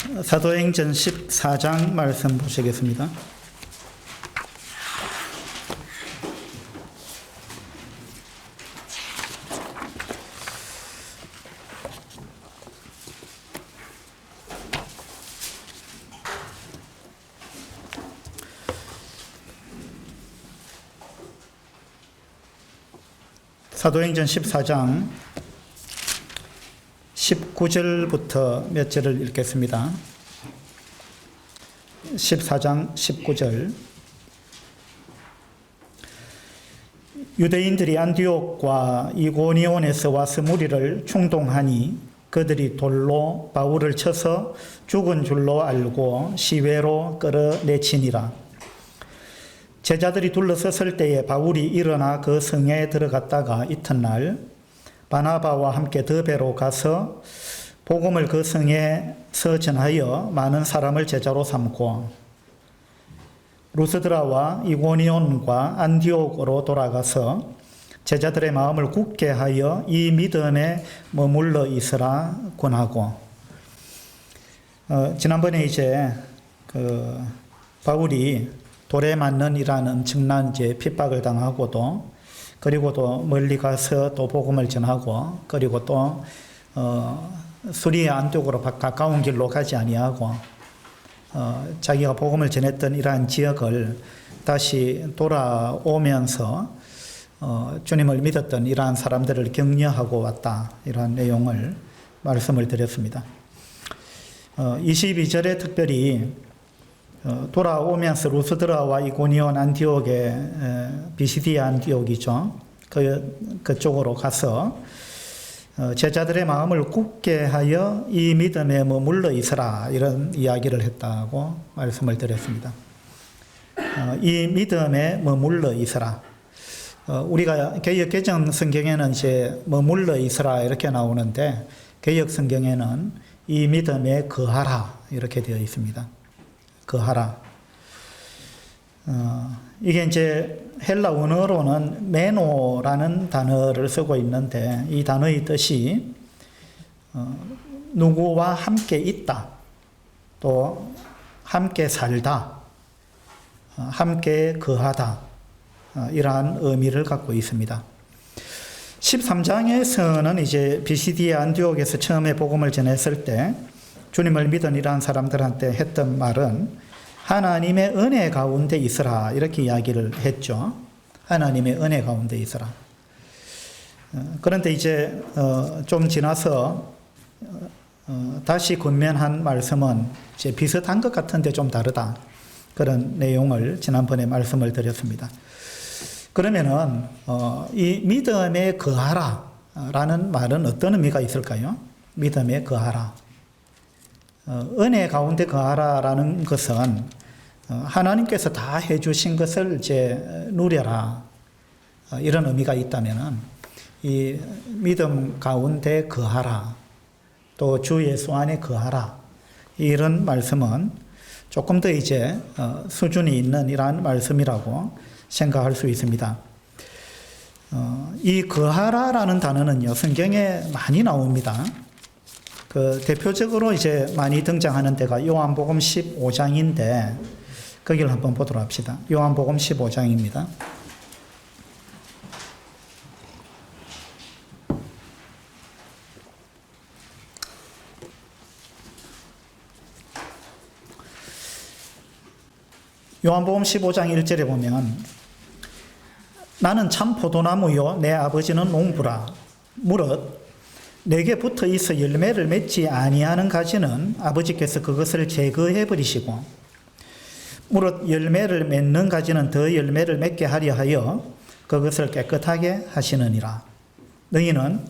사도행전 14장 말씀 보시겠습니다. 사도행전 14장 19절부터 몇 절을 읽겠습니다. 14장 19절. 유대인들이 안디옥과 이고니온에서 와서 무리를 충동하니 그들이 돌로 바울을 쳐서 죽은 줄로 알고 시외로 끌어내치니라. 제자들이 둘러섰을 때에 바울이 일어나 그 성에 들어갔다가 이튿날 바나바와 함께 더베로 가서 복음을 그 성에서 전하여 많은 사람을 제자로 삼고 루스드라와 이고니온과 안디옥으로 돌아가서 제자들의 마음을 굳게 하여 이 믿음에 머물러 있으라 권하고. 지난번에 이제 바울이 돌에 맞는 이라는 엄청난 핍박을 당하고도, 그리고 또 멀리 가서 또 복음을 전하고, 그리고 또 수리아 안쪽으로 가까운 길로 가지 아니하고 자기가 복음을 전했던 이러한 지역을 다시 돌아오면서 주님을 믿었던 이러한 사람들을 격려하고 왔다, 이러한 내용을 말씀을 드렸습니다. 22절에 특별히 돌아오면서 루스드라와 이고니온 안디옥의 비시디아 안디옥이죠. 그쪽으로 가서 제자들의 마음을 굳게 하여 이 믿음에 머물러 있으라, 이런 이야기를 했다고 말씀을 드렸습니다. 이 믿음에 머물러 있으라. 우리가 개역 개정 성경에는 이제 머물러 있으라 이렇게 나오는데, 개역 성경에는 이 믿음에 거하라 이렇게 되어 있습니다. 거하라. 이게 이제 헬라 원어로는 메노라는 단어를 쓰고 있는데, 이 단어의 뜻이 누구와 함께 있다, 또 함께 살다, 함께 거하다, 이러한 의미를 갖고 있습니다. 13장에서는 이제 비시디아 안디옥에서 처음에 복음을 전했을 때 주님을 믿은 이러한 사람들한테 했던 말은 하나님의 은혜 가운데 있으라, 이렇게 이야기를 했죠. 하나님의 은혜 가운데 있으라. 그런데 이제 좀 지나서 다시 권면한 말씀은 이제 비슷한 것 같은데 좀 다르다, 그런 내용을 지난번에 말씀을 드렸습니다. 그러면은 이 믿음에 거하라 라는 말은 어떤 의미가 있을까요? 믿음에 거하라. 은혜 가운데 거하라라는 것은 하나님께서 다 해주신 것을 이제 누려라, 이런 의미가 있다면은 이 믿음 가운데 거하라, 또 주 예수 안에 거하라, 이런 말씀은 조금 더 이제 수준이 있는 이러한 말씀이라고 생각할 수 있습니다. 이 거하라라는 단어는요, 성경에 많이 나옵니다. 대표적으로 이제 많이 등장하는 데가 요한복음 15장인데, 거기를 한번 보도록 합시다. 요한복음 15장입니다. 요한복음 15장 1절에 보면 나는 참 포도나무요 내 아버지는 농부라. 무릇 내게 붙어 있어 열매를 맺지 아니하는 가지는 아버지께서 그것을 제거해 버리시고, 무릇 열매를 맺는 가지는 더 열매를 맺게 하려 하여 그것을 깨끗하게 하시느니라. 너희는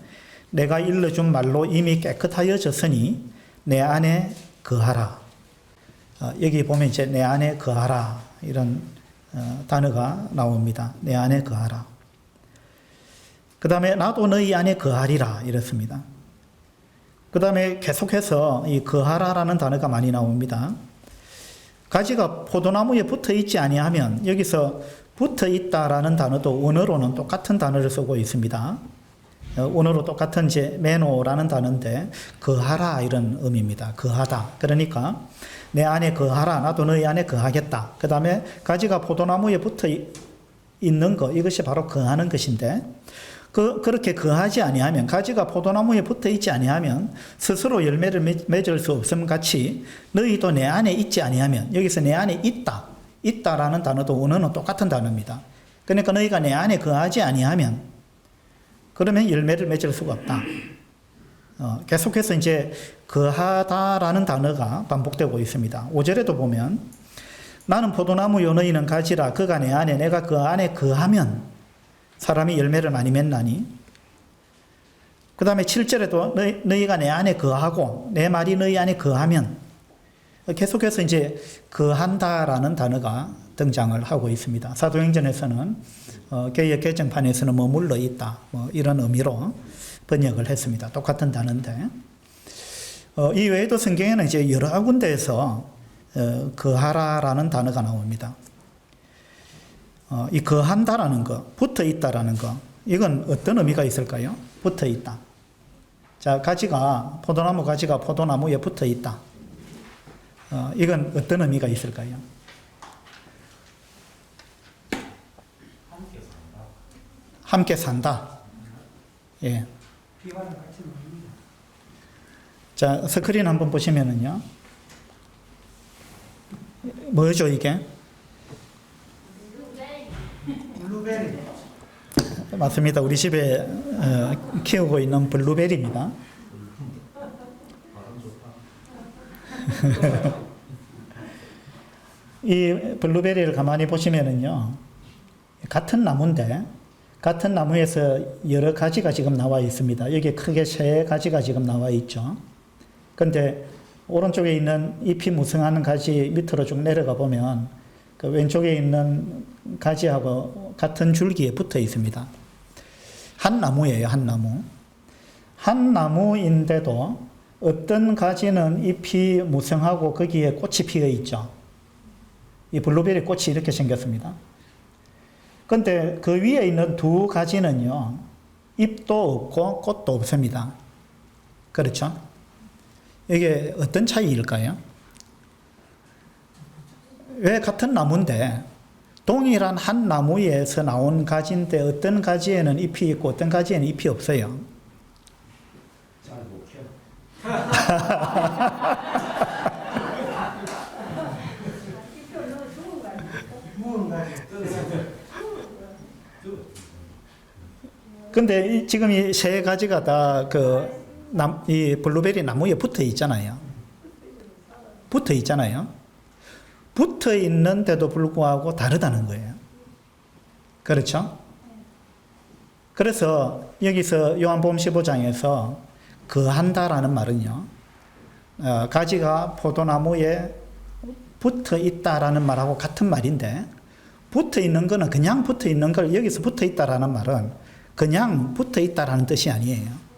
내가 일러준 말로 이미 깨끗하여졌으니 내 안에 거하라. 여기 보면 이제 내 안에 거하라, 이런 단어가 나옵니다. 내 안에 거하라. 그 다음에 나도 너희 안에 거하리라, 이렇습니다. 그 다음에 계속해서 이 거하라라는 단어가 많이 나옵니다. 가지가 포도나무에 붙어 있지 아니하면, 여기서 붙어 있다라는 단어도 원어로는 똑같은 단어를 쓰고 있습니다. 원어로 똑같은 이제 메노라는 단어인데 거하라 이런 의미입니다. 거하다. 그러니까 내 안에 거하라. 나도 너희 안에 거하겠다. 그 다음에 가지가 포도나무에 붙어 있는 거, 이것이 바로 거하는 것인데, 그렇게 거하지 아니하면, 가지가 포도나무에 붙어 있지 아니하면 스스로 열매를 맺을 수 없음 같이 너희도 내 안에 있지 아니하면, 여기서 내 안에 있다라는 단어도 원어는 똑같은 단어입니다. 그러니까 너희가 내 안에 거하지 아니하면, 그러면 열매를 맺을 수가 없다. 계속해서 이제 거하다라는 단어가 반복되고 있습니다. 5절에도 보면 나는 포도나무요 너희는 가지라 그가 내 안에 내가 그 안에 거하면 사람이 열매를 많이 맺나니. 그 다음에 7절에도 너희가 내 안에 거하고 내 말이 너희 안에 거하면, 계속해서 이제 거한다라는 단어가 등장을 하고 있습니다. 사도행전에서는 개역 개정판에서는 머물러 있다, 뭐 이런 의미로 번역을 했습니다. 똑같은 단어인데, 이 외에도 성경에는 이제 여러 군데에서 거하라라는 단어가 나옵니다. 이 거한다라는 거, 붙어 있다라는 거, 이건 어떤 의미가 있을까요? 붙어 있다. 자, 포도나무 가지가 포도나무에 붙어 있다. 이건 어떤 의미가 있을까요? 함께 산다. 예. 자, 스크린 한번 보시면은요. 뭐죠, 이게? 블루베리. 맞습니다. 우리 집에 키우고 있는 블루베리입니다. 이 블루베리를 가만히 보시면은요, 같은 나무인데, 같은 나무에서 여러 가지가 지금 나와 있습니다. 여기 크게 3가지가 지금 나와 있죠. 근데 오른쪽에 있는 잎이 무성한 가지 밑으로 쭉 내려가 보면 그 왼쪽에 있는 가지하고 같은 줄기에 붙어 있습니다. 한 나무예요, 한 나무. 한 나무인데도 어떤 가지는 잎이 무성하고 거기에 꽃이 피어 있죠. 이 블루베리 꽃이 이렇게 생겼습니다. 근데 그 위에 있는 2가지는요, 잎도 없고 꽃도 없습니다. 그렇죠? 이게 어떤 차이일까요? 왜 같은 나무인데 동일한 한 나무에서 나온 가지인데 어떤 가지에는 잎이 있고 어떤 가지에는 잎이 없어요? 잘 못 켜. 근데 지금 이 3가지가 다 이 블루베리 나무에 붙어 있잖아요. 붙어 있잖아요. 붙어 있는데도 불구하고 다르다는 거예요. 그렇죠? 그래서 여기서 요한복음 15장에서 거한다라는 말은요, 가지가 포도나무에 붙어 있다라는 말하고 같은 말인데, 붙어 있는 거는 그냥 붙어 있는 걸, 여기서 붙어 있다라는 말은 그냥 붙어 있다라는 뜻이 아니에요.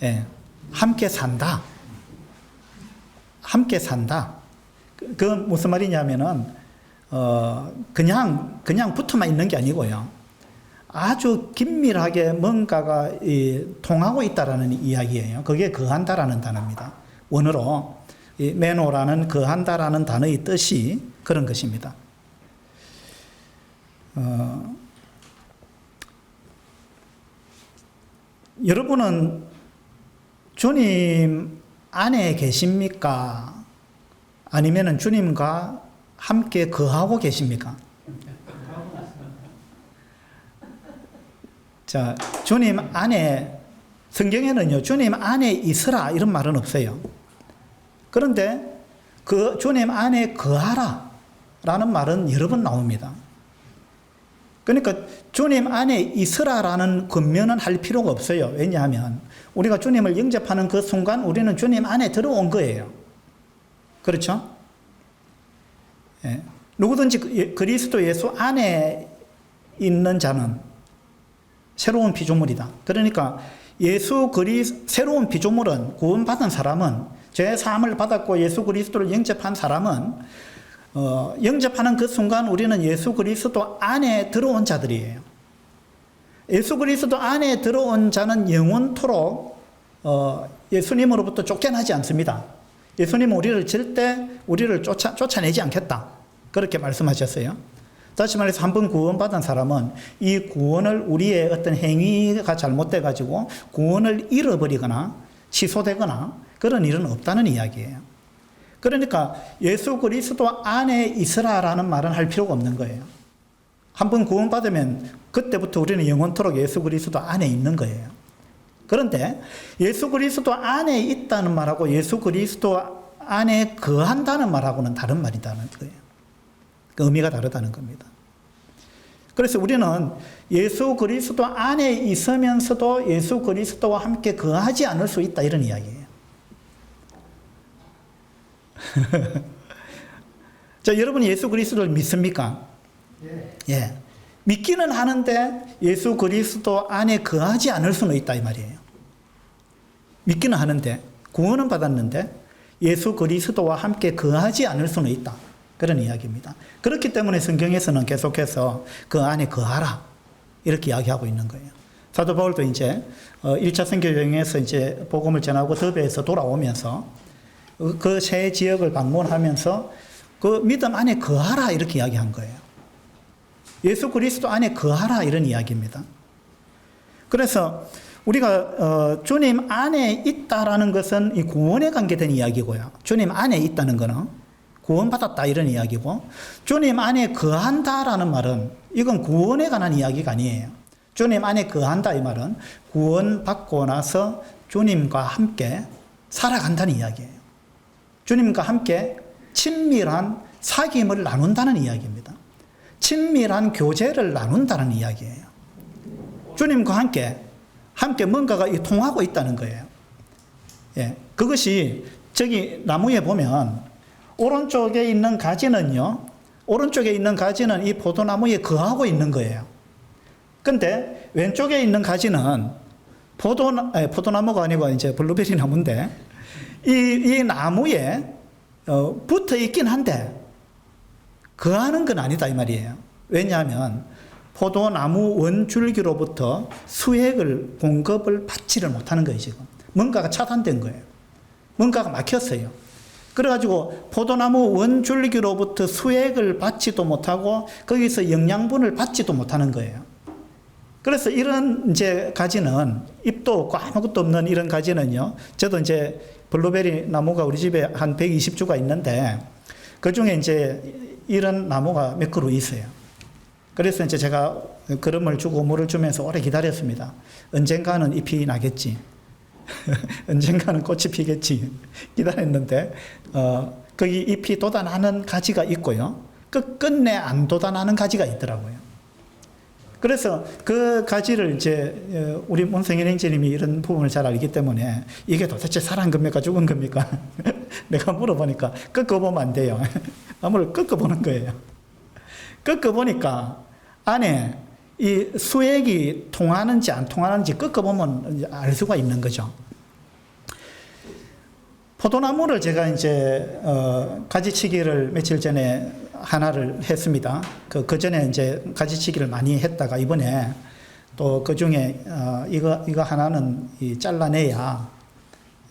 예, 함께 산다. 함께 산다. 그건 무슨 말이냐면은, 그냥 붙어만 있는 게 아니고요. 아주 긴밀하게 뭔가가 통하고 있다라는 이야기예요. 그게 거한다라는 단어입니다. 원어로 이 메노라는 거한다라는 단어의 뜻이 그런 것입니다. 여러분은 주님 안에 계십니까? 아니면 주님과 함께 거하고 계십니까? 자, 주님 안에, 성경에는요, 주님 안에 있으라 이런 말은 없어요. 그런데 그 주님 안에 거하라 라는 말은 여러 번 나옵니다. 그러니까 주님 안에 있으라라는 권면은 할 필요가 없어요. 왜냐하면 우리가 주님을 영접하는 그 순간 우리는 주님 안에 들어온 거예요. 그렇죠? 예. 누구든지 그리스도 예수 안에 있는 자는 새로운 피조물이다. 그러니까 새로운 피조물은, 구원받은 사람은, 죄사함을 받았고 예수 그리스도를 영접한 사람은 영접하는 그 순간 우리는 예수 그리스도 안에 들어온 자들이에요. 예수 그리스도 안에 들어온 자는 영원토록 예수님으로부터 쫓겨나지 않습니다. 예수님은 우리를 절대 우리를 쫓아내지 않겠다. 그렇게 말씀하셨어요. 다시 말해서 한 번 구원받은 사람은 이 구원을 우리의 어떤 행위가 잘못돼 가지고 구원을 잃어버리거나 취소되거나 그런 일은 없다는 이야기예요. 그러니까 예수 그리스도 안에 있으라라는 말은 할 필요가 없는 거예요. 한 번 구원받으면 그때부터 우리는 영원토록 예수 그리스도 안에 있는 거예요. 그런데 예수 그리스도 안에 있다는 말하고 예수 그리스도 안에 거한다는 말하고는 다른 말이라는 거예요. 그 의미가 다르다는 겁니다. 그래서 우리는 예수 그리스도 안에 있으면서도 예수 그리스도와 함께 거하지 않을 수 있다 이런 이야기예요. 자, 여러분이 예수 그리스도를 믿습니까? 예. 믿기는 하는데 예수 그리스도 안에 거하지 않을 수는 있다 이 말이에요. 믿기는 하는데 구원은 받았는데 예수 그리스도와 함께 거하지 않을 수는 있다. 그런 이야기입니다. 그렇기 때문에 성경에서는 계속해서 그 안에 거하라 이렇게 이야기하고 있는 거예요. 사도 바울도 이제 1차 선교 여행에서 이제 복음을 전하고 더베에서 돌아오면서 그 새 지역을 방문하면서 그 믿음 안에 거하라 이렇게 이야기한 거예요. 예수 그리스도 안에 거하라 이런 이야기입니다. 그래서 우리가 주님 안에 있다라는 것은 이 구원에 관계된 이야기고요. 주님 안에 있다는 것은 구원받았다 이런 이야기고, 주님 안에 거한다라는 말은 이건 구원에 관한 이야기가 아니에요. 주님 안에 거한다 이 말은 구원받고 나서 주님과 함께 살아간다는 이야기예요. 주님과 함께 친밀한 사귐을 나눈다는 이야기입니다. 친밀한 교제를 나눈다는 이야기예요. 주님과 함께 뭔가가 통하고 있다는 거예요. 예, 그것이 저기 나무에 보면 오른쪽에 있는 가지는요, 오른쪽에 있는 가지는 이 포도나무에 거하고 있는 거예요. 근데 왼쪽에 있는 가지는 포도나무가 아니고 이제 블루베리 나무인데 이 나무에 붙어 있긴 한데 거하는 건 아니다 이 말이에요. 왜냐하면 포도나무 원줄기로부터 수액을 공급을 받지를 못하는 거예요. 지금 뭔가가 차단된 거예요. 뭔가가 막혔어요. 그래가지고 포도나무 원줄기로부터 수액을 받지도 못하고 거기서 영양분을 받지도 못하는 거예요. 그래서 이런 이제 가지는 잎도 없고 아무것도 없는 이런 가지는요. 저도 이제 블루베리 나무가 우리 집에 한 120주가 있는데 그 중에 이제 이런 나무가 몇 그루 있어요. 그래서 이제 제가 거름을 주고 물을 주면서 오래 기다렸습니다. 언젠가는 잎이 나겠지. 언젠가는 꽃이 피겠지. 기다렸는데, 거기 잎이 돋아나는 가지가 있고요. 끝끝내 안 돋아나는 가지가 있더라고요. 그래서 그 가지를 이제, 우리 문성현 행제님이 이런 부분을 잘 알기 때문에 이게 도대체 살아난 겁니까? 죽은 겁니까? 내가 물어보니까 꺾어보면 안 돼요. 나무를 꺾어보는 거예요. 꺾어보니까 안에 이 수액이 통하는지 안 통하는지 꺾어보면 알 수가 있는 거죠. 포도나무를 제가 이제 가지치기를 며칠 전에 하나를 했습니다. 그 전에 이제 가지치기를 많이 했다가 이번에 또 그 중에 이거 하나는 잘라내야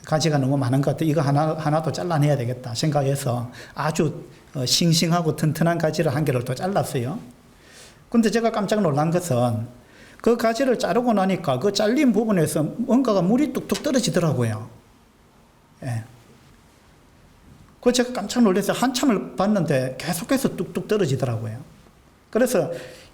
가지가 너무 많은 것 같아. 이거 하나도 잘라내야 되겠다 생각해서 아주 싱싱하고 튼튼한 가지를 한 개를 또 잘랐어요. 근데 제가 깜짝 놀란 것은 그 가지를 자르고 나니까 그 잘린 부분에서 뭔가가 물이 뚝뚝 떨어지더라고요. 예. 그 제가 깜짝 놀라서 한참을 봤는데 계속해서 뚝뚝 떨어지더라고요. 그래서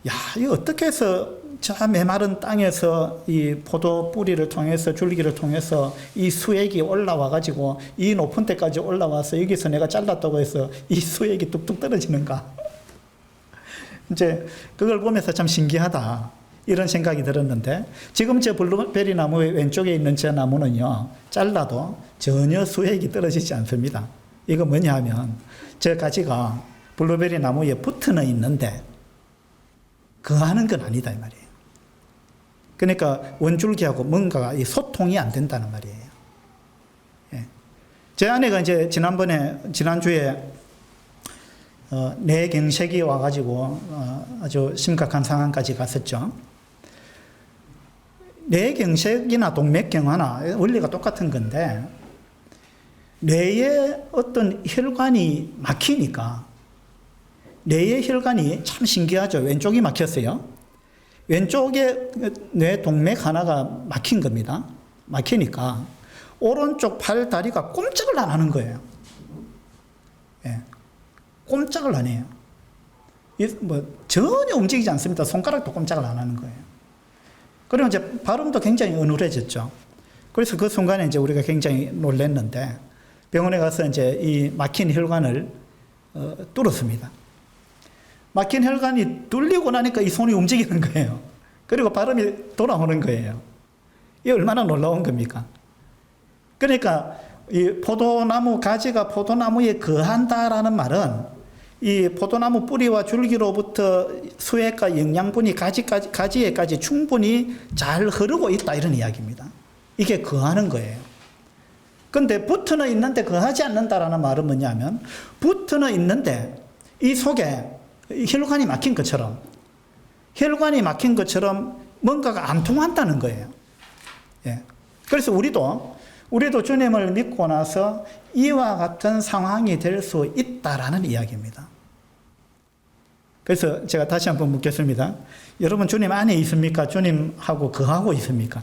야, 이거 어떻게 해서 저 메마른 땅에서 이 포도 뿌리를 통해서 줄기를 통해서 이 수액이 올라와 가지고 이 높은 데까지 올라와서 여기서 내가 잘랐다고 해서 이 수액이 뚝뚝 떨어지는가? 이제 그걸 보면서 참 신기하다 이런 생각이 들었는데, 지금 저 블루베리 나무의 왼쪽에 있는 저 나무는요, 잘라도 전혀 수액이 떨어지지 않습니다. 이거 뭐냐 하면 저 가지가 블루베리 나무에 붙어는 있는데 거하는 건 아니다 이 말이에요. 그러니까 원줄기하고 뭔가가 소통이 안 된다는 말이에요. 예. 제 아내가 이제 지난주에 뇌경색이 와가지고 아주 심각한 상황까지 갔었죠. 뇌경색이나 동맥경화나 원리가 똑같은 건데 뇌의 어떤 혈관이 막히니까 뇌의 혈관이 참 신기하죠. 왼쪽이 막혔어요. 왼쪽에 뇌 동맥 하나가 막힌 겁니다. 막히니까 오른쪽 팔 다리가 꼼짝을 안 하는 거예요. 예. 꼼짝을 안 해요. 전혀 움직이지 않습니다. 손가락도 꼼짝을 안 하는 거예요. 그리고 이제 발음도 굉장히 어눌해졌죠. 그래서 그 순간에 이제 우리가 굉장히 놀랐는데 병원에 가서 이제 이 막힌 혈관을 뚫었습니다. 막힌 혈관이 뚫리고 나니까 이 손이 움직이는 거예요. 그리고 발음이 돌아오는 거예요. 이게 얼마나 놀라운 겁니까? 그러니까 이 포도나무 가지가 포도나무에 거한다라는 말은 이 포도나무 뿌리와 줄기로부터 수액과 영양분이 가지에까지 충분히 잘 흐르고 있다 이런 이야기입니다. 이게 거하는 거예요. 근데 붙어는 있는데 거하지 않는다라는 말은 뭐냐면 붙어는 있는데 이 속에 혈관이 막힌 것처럼 뭔가가 안 통한다는 거예요. 예. 그래서 우리도 주님을 믿고 나서 이와 같은 상황이 될 수 있다라는 이야기입니다. 그래서 제가 다시 한번 묻겠습니다. 여러분 주님 안에 있습니까? 주님하고 거하고 있습니까?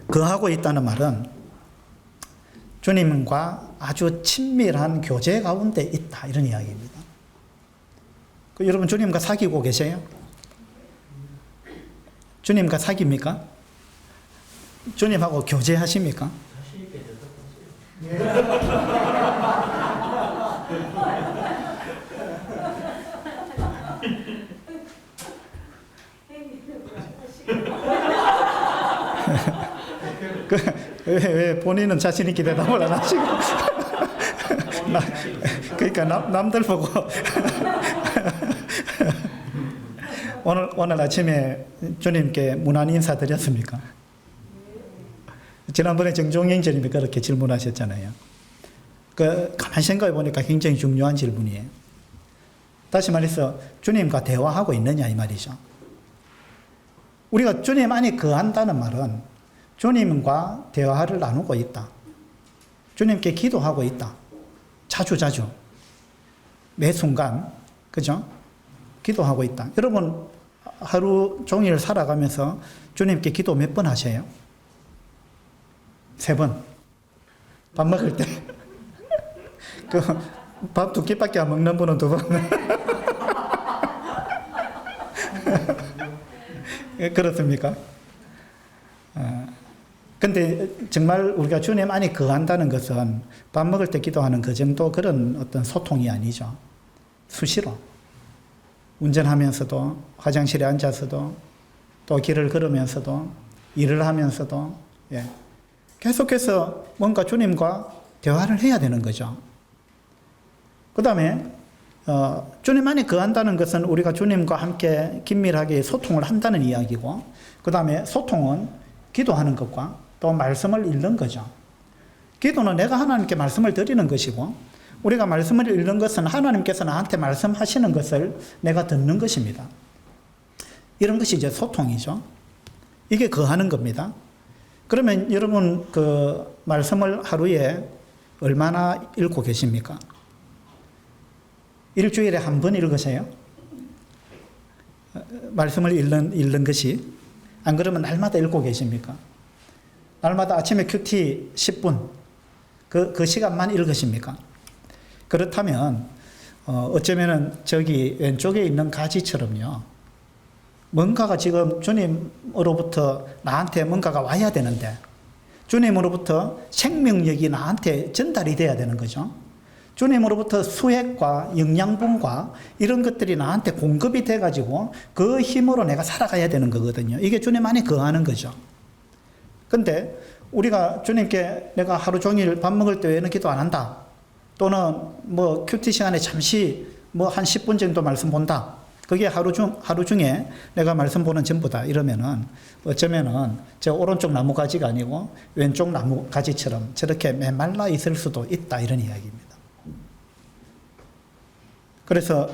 거하고 있다는 말은 주님과 아주 친밀한 교제 가운데 있다 이런 이야기입니다. 여러분 주님과 사귀고 계세요? 주님과 사깁니까? 주님하고 교제하십니까? 왜 본인은 자신 있게 대답을 안 하시고 그러니까 남들 보고 오늘 아침에 주님께 문안 인사드렸습니까? 지난번에 정종영 주님이 그렇게 질문하셨잖아요. 가만히 생각해 보니까 굉장히 중요한 질문이에요. 다시 말해서 주님과 대화하고 있느냐 이 말이죠. 우리가 주님 안에 거한다는 말은 주님과 대화를 나누고 있다. 주님께 기도하고 있다. 자주 매 순간 그죠? 기도하고 있다. 여러분 하루 종일 살아가면서 주님께 기도 몇 번 하세요? 3번. 밥 먹을 때. 밥 2끼밖에 안 먹는 분은 2번. 그렇습니까? 근데 정말 우리가 주님 안에 거한다는 것은 밥 먹을 때 기도하는 그 정도 그런 어떤 소통이 아니죠. 수시로. 운전하면서도, 화장실에 앉아서도, 또 길을 걸으면서도, 일을 하면서도, 예. 계속해서 뭔가 주님과 대화를 해야 되는 거죠. 그 다음에, 주님 안에 거한다는 것은 우리가 주님과 함께 긴밀하게 소통을 한다는 이야기고, 그 다음에 소통은 기도하는 것과 또 말씀을 읽는 거죠. 기도는 내가 하나님께 말씀을 드리는 것이고, 우리가 말씀을 읽는 것은 하나님께서 나한테 말씀하시는 것을 내가 듣는 것입니다. 이런 것이 이제 소통이죠. 이게 거하는 겁니다. 그러면 여러분 그 말씀을 하루에 얼마나 읽고 계십니까? 일주일에 한 번 읽으세요? 말씀을 읽는 것이. 안 그러면 날마다 읽고 계십니까? 날마다 아침에 큐티 10분 그 시간만 읽으십니까? 그렇다면 어쩌면은 저기 왼쪽에 있는 가지처럼요. 뭔가가 지금 주님으로부터 나한테 뭔가가 와야 되는데 주님으로부터 생명력이 나한테 전달이 돼야 되는 거죠. 주님으로부터 수액과 영양분과 이런 것들이 나한테 공급이 돼가지고 그 힘으로 내가 살아가야 되는 거거든요. 이게 주님 안에 거하는 거죠. 근데 우리가 주님께 내가 하루 종일 밥 먹을 때 왜는 기도 안 한다. 또는 뭐 큐티 시간에 잠시 뭐 한 10분 정도 말씀 본다. 그게 하루 중에 내가 말씀 보는 전부다. 이러면은 어쩌면은 저 오른쪽 나무가지가 아니고 왼쪽 나무가지처럼 저렇게 메말라 있을 수도 있다. 이런 이야기입니다. 그래서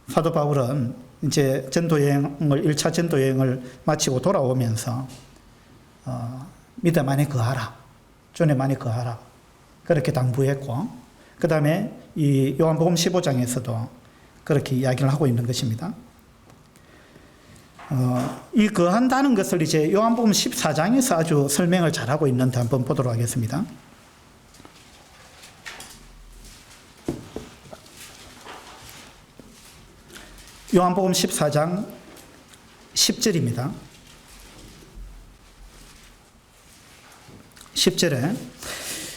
사도 바울은 이제 전도여행을 1차 전도여행을 마치고 돌아오면서 믿음 안에 거하라, 주님 안에 거하라 그렇게 당부했고, 그 다음에 이 요한복음 15장에서도 그렇게 이야기를 하고 있는 것입니다. 이 거한다는 것을 이제 요한복음 14장에서 아주 설명을 잘하고 있는데 한번 보도록 하겠습니다. 요한복음 14장 10절입니다. 10절에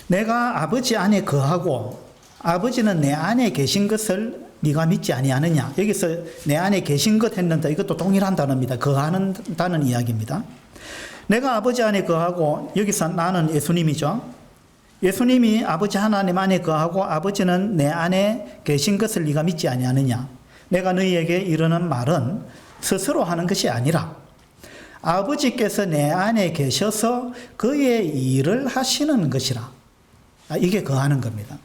내가 아버지 안에 거하고 아버지는 내 안에 계신 것을 네가 믿지 아니하느냐. 여기서 내 안에 계신 것 했는데 이것도 동일한 단어입니다. 거하는다는 이야기입니다. 내가 아버지 안에 거하고, 여기서 나는 예수님이죠. 예수님이 아버지 하나님 안에 거하고 아버지는 내 안에 계신 것을 네가 믿지 아니하느냐. 내가 너희에게 이르는 말은 스스로 하는 것이 아니라 아버지께서 내 안에 계셔서 그의 일을 하시는 것이라. 이게 거하는 겁니다.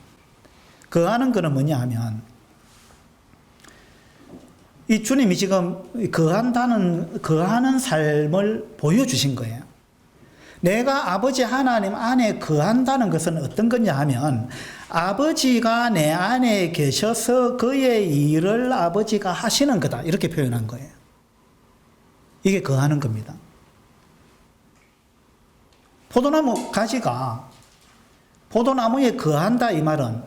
거하는 것은 뭐냐 하면, 이 주님이 지금 거하는 삶을 보여주신 거예요. 내가 아버지 하나님 안에 거한다는 것은 어떤 거냐 하면, 아버지가 내 안에 계셔서 그의 일을 아버지가 하시는 거다, 이렇게 표현한 거예요. 이게 거하는 겁니다. 포도나무 가지가 포도나무에 거한다, 이 말은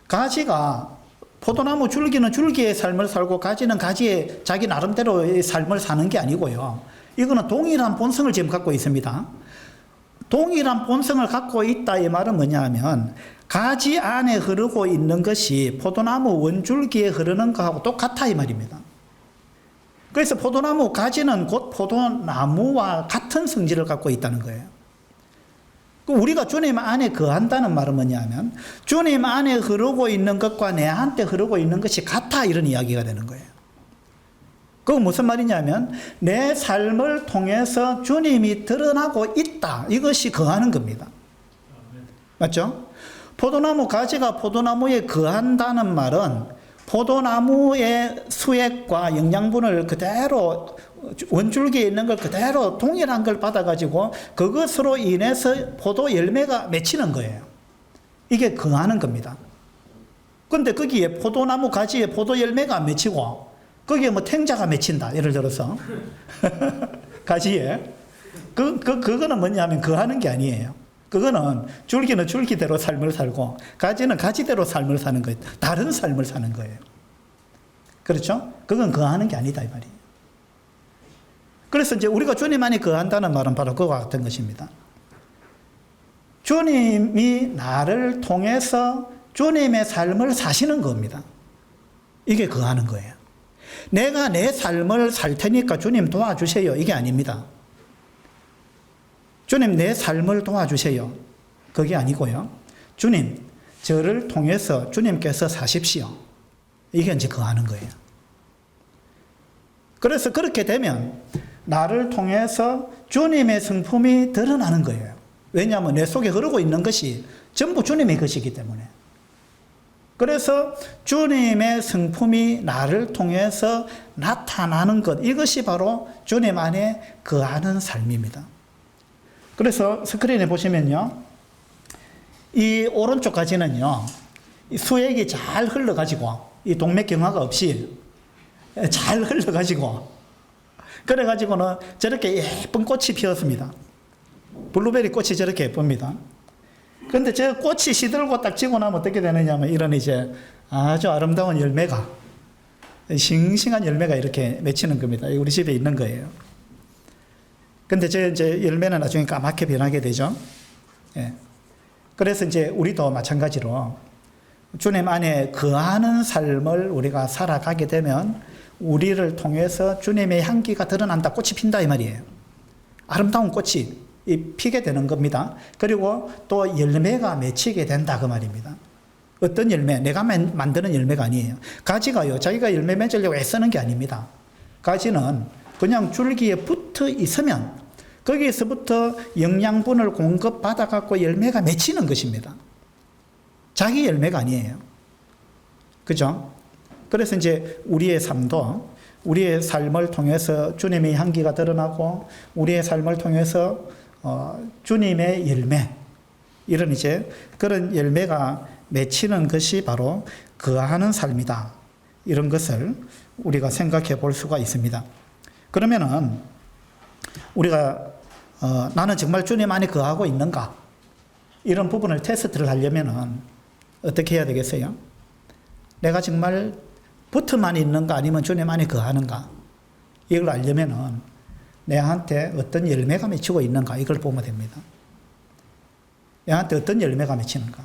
가지가, 포도나무 줄기는 줄기의 삶을 살고 가지는 가지의 자기 나름대로의 삶을 사는 게 아니고요. 이거는 동일한 본성을 지금 갖고 있습니다. 동일한 본성을 갖고 있다, 이 말은 뭐냐 하면, 가지 안에 흐르고 있는 것이 포도나무 원줄기에 흐르는 것하고 똑같아, 이 말입니다. 그래서 포도나무 가지는 곧 포도나무와 같은 성질을 갖고 있다는 거예요. 우리가 주님 안에 거한다는 말은 뭐냐 하면, 주님 안에 흐르고 있는 것과 내한테 흐르고 있는 것이 같아, 이런 이야기가 되는 거예요. 그건 무슨 말이냐면, 내 삶을 통해서 주님이 드러나고 있다, 이것이 거하는 겁니다. 맞죠? 포도나무 가지가 포도나무에 거한다는 말은 포도나무의 수액과 영양분을 그대로, 원줄기에 있는 걸 그대로 동일한 걸 받아가지고 그것으로 인해서 포도 열매가 맺히는 거예요. 이게 거하는 겁니다. 근데 거기에 포도나무 가지에 포도 열매가 안 맺히고 거기에 뭐 탱자가 맺힌다, 예를 들어서 가지에 그거는 뭐냐면 거하는 게 아니에요. 그거는 줄기는 줄기대로 삶을 살고 가지는 가지대로 삶을 사는 거예요. 다른 삶을 사는 거예요. 그렇죠? 그건 거하는 게 아니다, 이 말이에요. 그래서 이제 우리가 주님 안에 거한다는 말은 바로 그와 같은 것입니다. 주님이 나를 통해서 주님의 삶을 사시는 겁니다. 이게 거하는 거예요. 내가 내 삶을 살 테니까 주님 도와주세요, 이게 아닙니다. 주님 내 삶을 도와주세요, 그게 아니고요. 주님 저를 통해서 주님께서 사십시오, 이게 이제 거하는 거예요. 그래서 그렇게 되면 나를 통해서 주님의 성품이 드러나는 거예요. 왜냐하면 내 속에 흐르고 있는 것이 전부 주님의 것이기 때문에. 그래서 주님의 성품이 나를 통해서 나타나는 것, 이것이 바로 주님 안에 거하는 삶입니다. 그래서 스크린에 보시면요, 이 오른쪽 가지는요, 이 수액이 잘 흘러가지고, 이 동맥경화가 없이 잘 흘러가지고, 그래가지고는 저렇게 예쁜 꽃이 피었습니다. 블루베리 꽃이 저렇게 예쁩니다. 근데 저 꽃이 시들고 딱 지고 나면 어떻게 되느냐면, 이런 이제 아주 아름다운 열매가, 싱싱한 열매가 이렇게 맺히는 겁니다. 우리 집에 있는 거예요. 근데 저 이제 열매는 나중에 까맣게 변하게 되죠. 예. 그래서 이제 우리도 마찬가지로 주님 안에 거하는 삶을 우리가 살아가게 되면 우리를 통해서 주님의 향기가 드러난다, 꽃이 핀다, 이 말이에요. 아름다운 꽃이 피게 되는 겁니다. 그리고 또 열매가 맺히게 된다, 그 말입니다. 어떤 열매? 내가 만드는 열매가 아니에요. 가지가요, 자기가 열매 맺으려고 애쓰는 게 아닙니다. 가지는 그냥 줄기에 붙어 있으면 거기에서부터 영양분을 공급받아 갖고 열매가 맺히는 것입니다. 자기 열매가 아니에요. 그죠? 그래서 이제 우리의 삶도 우리의 삶을 통해서 주님의 향기가 드러나고 우리의 삶을 통해서 주님의 열매, 이런 이제 그런 열매가 맺히는 것이 바로 거하는 삶이다. 이런 것을 우리가 생각해 볼 수가 있습니다. 그러면은 우리가 나는 정말 주님 안에 거하고 있는가? 이런 부분을 테스트를 하려면은 어떻게 해야 되겠어요? 내가 정말 붙어만 있는가 아니면 주님 안에 거하는가? 이걸 알려면은 내한테 어떤 열매가 맺히고 있는가? 이걸 보면 됩니다. 내한테 어떤 열매가 맺히는가?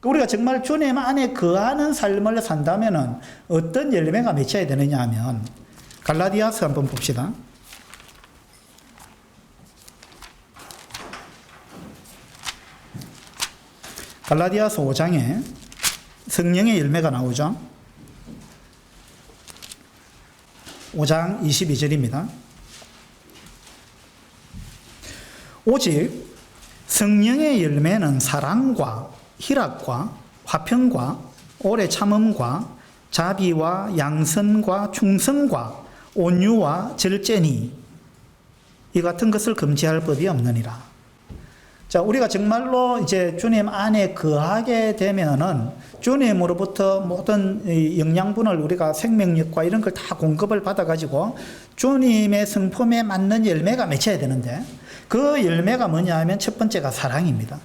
우리가 정말 주님 안에 거하는 삶을 산다면은 어떤 열매가 맺혀야 되느냐 하면 갈라디아서 한번 봅시다. 갈라디아서 5장에 성령의 열매가 나오죠. 5장 22절입니다. 오직 성령의 열매는 사랑과 희락과 화평과 오래 참음과 자비와 양선과 충성과 온유와 절제니 이 같은 것을 금지할 법이 없느니라. 자, 우리가 정말로 이제 주님 안에 거하게 되면은 주님으로부터 모든 영양분을 우리가 생명력과 이런 걸 다 공급을 받아가지고 주님의 성품에 맞는 열매가 맺혀야 되는데 그 열매가 뭐냐 하면 첫 번째가 사랑입니다.